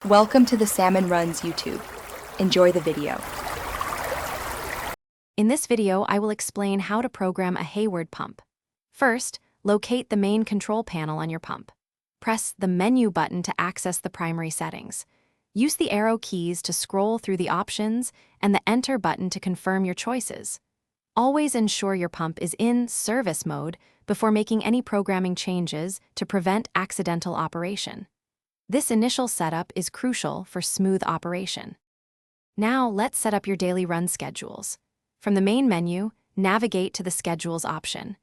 Welcome to the Salmon Runs YouTube. Enjoy the video. In this video, I will explain how to program a Hayward pump. First, locate the main control panel on your pump. Press the Menu button to access the primary settings. Use the arrow keys to scroll through the options and the Enter button to confirm your choices. Always ensure your pump is in service mode before making any programming changes to prevent accidental operation. This initial setup is crucial for smooth operation. Now, let's set up your daily run schedules. From the main menu, navigate to the Schedules option.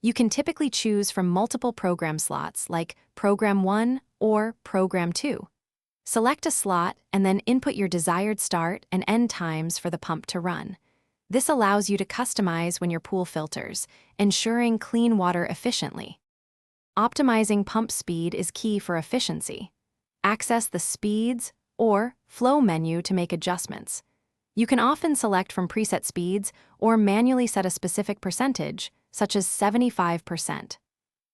You can typically choose from multiple program slots like Program 1 or Program 2. Select a slot and then input your desired start and end times for the pump to run. This allows you to customize when your pool filters, ensuring clean water efficiently. Optimizing pump speed is key for efficiency. Access the Speeds or Flow menu to make adjustments. You can often select from preset speeds or manually set a specific percentage, such as 75%.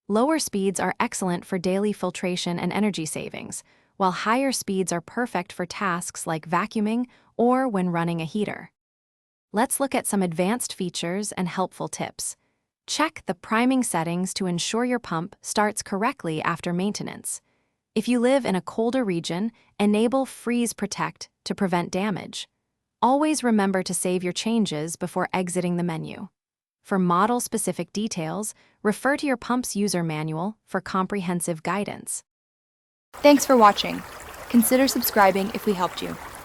Lower speeds are excellent for daily filtration and energy savings, while higher speeds are perfect for tasks like vacuuming or when running a heater. Let's look at some advanced features and helpful tips. Check the priming settings to ensure your pump starts correctly after maintenance. If you live in a colder region, enable Freeze Protect to prevent damage. Always remember to save your changes before exiting the menu. For model-specific details, refer to your pump's user manual for comprehensive guidance. Thanks for watching. Consider subscribing if we helped you.